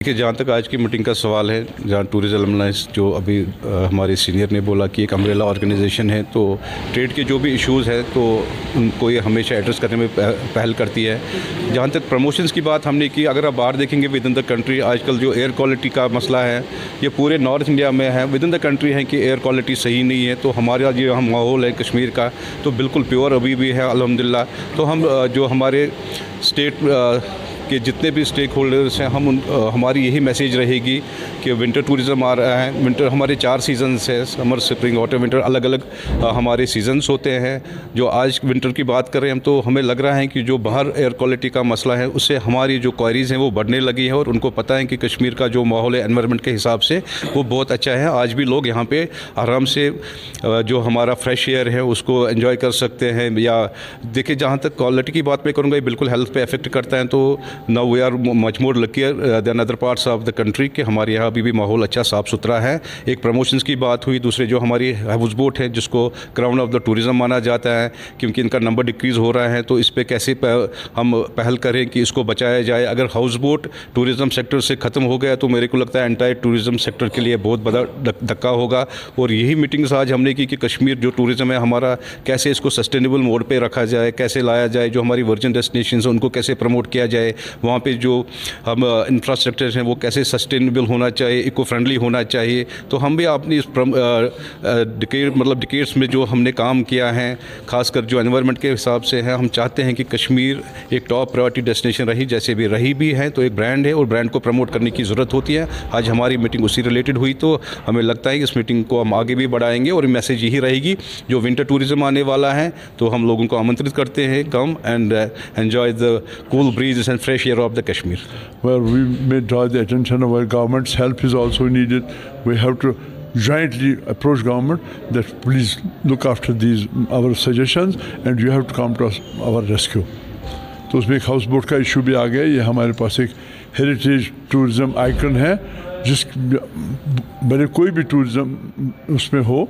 देखिए, जहाँ तक आज की मीटिंग का सवाल है, जहाँ टूरिज्म अलमनाइज जो अभी हमारे सीनियर ने बोला कि एक अम्ब्रेला ऑर्गेनाइजेशन है, तो ट्रेड के जो भी इश्यूज़ है तो उनको ये हमेशा एड्रेस करने में पहल करती है। जहाँ तक प्रमोशंस की बात हमने की, अगर आप बाहर देखेंगे विद इन द कंट्री, आजकल जो एयर क्वालिटी का मसला है ये पूरे नॉर्थ इंडिया में है, विद इन द कंट्री है कि एयर क्वालिटी सही नहीं है। तो हमारा जो हम माहौल है कश्मीर का तो बिल्कुल प्योर अभी भी है अल्हम्दुलिल्लाह। तो हम जो हमारे स्टेट कि जितने भी स्टेक होल्डर्स हैं हमारी यही मैसेज रहेगी कि विंटर टूरिज़म आ रहा है। विंटर हमारे 4 सीज़न्स है, समर स्प्रिंग वाटर विंटर, अलग अलग हमारे सीज़न्स होते हैं। जो आज विंटर की बात कर रहे हैं हम, तो हमें लग रहा है कि जो बाहर एयर क्वालिटी का मसला है उससे हमारी जो क्वारीज़ हैं वो बढ़ने लगी है, और उनको पता है कि कश्मीर का जो माहौल है एनवायरनमेंट के हिसाब से वो बहुत अच्छा है। आज भी लोग यहाँ पे आराम से जो हमारा फ्रेश एयर है उसको एंजॉय कर सकते हैं। या देखिए, जहाँ तक क्वालिटी की बात मैं करूँगा, ये बिल्कुल हेल्थ पे अफेक्ट करता है। तो now we are much more luckier than other parts of the country कि हमारे यहाँ अभी भी माहौल अच्छा साफ़ सुथरा है। एक प्रमोशंस की बात हुई, दूसरे जो हमारी हाउस बोट है जिसको क्राउन ऑफ द टूरिज़्म माना जाता है, क्योंकि इनका नंबर डिक्रीज़ हो रहा है, तो इस पर कैसे हम पहल करें कि इसको बचाया जाए। अगर हाउस बोट टूरिज़्म सेक्टर से ख़त्म हो गया तो मेरे को लगता है एंटायर टूरिज़्म सेक्टर के लिए बहुत बड़ा धक्का होगा। और यही मीटिंग्स आज हमने की कि कश्मीर जो टूरिज़्म है हमारा, कैसे इसको सस्टेनेबल मोड पे रखा जाए, कैसे लाया जाए, जो हमारी वर्जिन डेस्टिनेशंस हैं उनको कैसे प्रमोट किया जाए, वहाँ पे जो हम इंफ्रास्ट्रक्चर हैं वो कैसे सस्टेनेबल होना चाहिए, इको फ्रेंडली होना चाहिए। तो हम भी अपनी इस डिकेड्स में जो हमने काम किया है, खासकर जो एनवायरनमेंट के हिसाब से है, हम चाहते हैं कि कश्मीर एक टॉप प्रायोरिटी डेस्टिनेशन रही, जैसे भी रही भी है। तो एक ब्रांड है और ब्रांड को प्रमोट करने की ज़रूरत होती है। आज हमारी मीटिंग उसी रिलेटेड हुई, तो हमें लगता है कि इस मीटिंग को हम आगे भी बढ़ाएंगे, और मैसेज यही रहेगी जो विंटर टूरिज़्म आने वाला है तो हम लोगों को आमंत्रित करते हैं, come and enjoy the cool breeze and fresh air of the Kashmir. Well, we may draw the attention of our government's help is also needed. We have to jointly approach government that please look after these our suggestions and you have to come to our rescue. तो उसमें एक house boat का issue भी आ गया। ये हमारे पास एक heritage tourism icon है, जिस भले कोई भी टूरिज़म उसमें हो,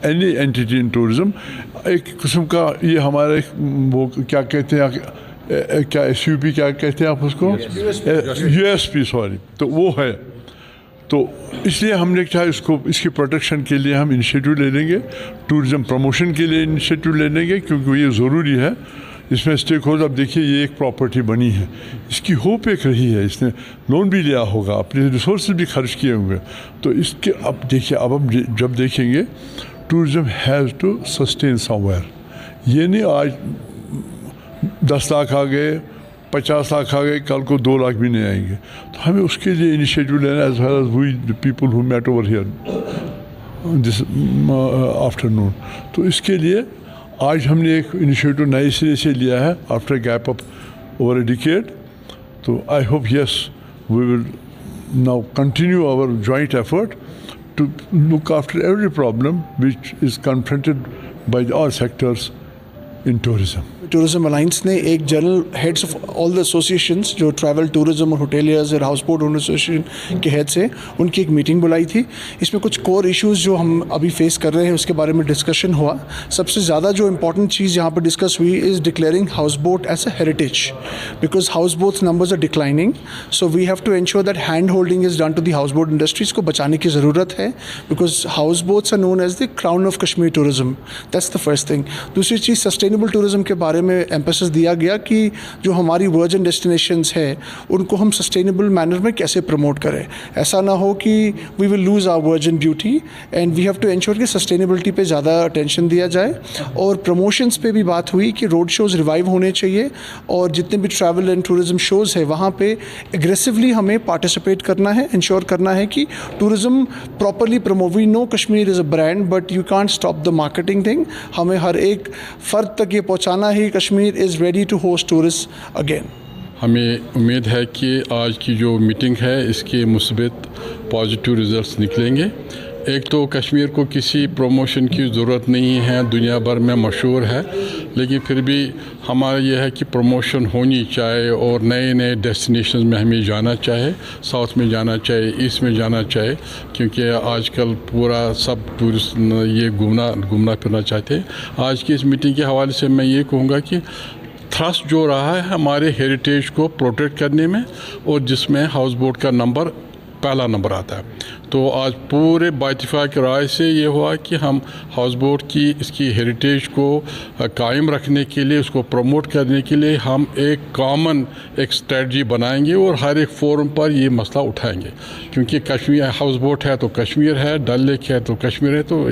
एनी एंटिटी इन टूरिज़म, एक किस्म का ये हमारे वो क्या कहते हैं, क्या SUP क्या कहते हैं आप उसको, USP सॉरी, तो वो है। तो इसलिए हमने क्या इसको, इसकी प्रोटेक्शन के लिए हम इनिशिएटिव ले लेंगे, टूरिज़म प्रमोशन के लिए इनिशिएटिव ले लेंगे, क्योंकि ये ज़रूरी है। इसमें स्टेक होल्डर, अब देखिए ये एक प्रॉपर्टी बनी है, इसकी होप एक रही है, इसने लोन भी लिया होगा, अपने रिसोर्स भी खर्च किए होंगे। तो इसके अब देखिए, अब हम जब देखेंगे tourism has to sustain somewhere. ये नहीं आज 10 लाख आ गए, 50 लाख आ गए, कल को 2 लाख भी नहीं आएंगे। तो हमें उसके लिए इनिशिएटिव लेना, as well as we the people who met over here this afternoon. तो इसके लिए आज हमने एक इनिशिएटिव नए सिरे से लिया है after gap of over a decade. तो I hope yes we will now continue our joint effort to look after every problem which is confronted by all sectors in tourism. Tourism alliance ने एक general heads of all the associations जो travel tourism और hoteliers और house boat owner association के head से उनकी एक meeting बुलाई थी। इसमें कुछ कोर इश्यूज़ जो हम अभी फेस कर रहे हैं उसके बारे में डिस्कशन हुआ। सबसे ज़्यादा जो इम्पॉर्टेंट चीज़ यहाँ पर डिस्कस हुई is declaring house boat as a heritage, because house boats numbers are declining, so we have to ensure that hand holding is done to the house boat industries को बचाने की ज़रूरत है, because house boats are known as the crown of Kashmir tourism. That's the first thing. दूसरी चीज़, sustainable tourism के बारे में एम्फेसिस दिया गया कि जो हमारी वर्जिन डेस्टिनेशंस है उनको हम सस्टेनेबल मैनर में कैसे प्रमोट करें। ऐसा ना हो कि we will lose our virgin beauty, and we have to ensure कि सस्टेनेबिलिटी पे ज़्यादा अटेंशन दिया जाए। और प्रमोशंस पे भी बात हुई कि रोड शोज़ रिवाइव होने चाहिए, और जितने भी ट्रैवल एंड टूरिज़्म शोज़ है वहाँ पे एग्रेसिवली हमें पार्टिसिपेट करना है, इंश्योर करना है कि tourism properly promote. We know Kashmir is a brand, but you can't stop the marketing thing. हमें हर एक फ़र्द तक ये पहुँचाना ही Kashmir is ready to host tourist again. हमें उम्मीद है कि आज की जो मीटिंग है इसके मुस्बित पॉजिटिव रिजल्ट्स निकलेंगे। एक तो कश्मीर को किसी प्रमोशन की ज़रूरत नहीं है, दुनिया भर में मशहूर है, लेकिन फिर भी हमारा यह है कि प्रमोशन होनी चाहिए और नए नए डेस्टिनेशन में हमें जाना चाहिए। साउथ में जाना चाहिए, ईस्ट में जाना चाहिए, क्योंकि आजकल पूरा सब टूरिस्ट ये घूमना फिरना चाहते हैं। आज की इस मीटिंग के हवाले से मैं ये कहूँगा कि थ्रस्ट जो रहा है हमारे हेरिटेज को प्रोटेक्ट करने में, और जिसमें हाउस बोट का नंबर पहला नंबर आता है। तो आज पूरे बाइतफाक राय से ये हुआ कि हम हाउस बोट की इसकी हेरिटेज को कायम रखने के लिए, उसको प्रमोट करने के लिए हम एक कॉमन एक स्ट्रेटजी बनाएंगे और हर एक फोरम पर ये मसला उठाएंगे, क्योंकि कश्मीर हाउस बोट है तो कश्मीर है, डल लेक है तो कश्मीर है, तो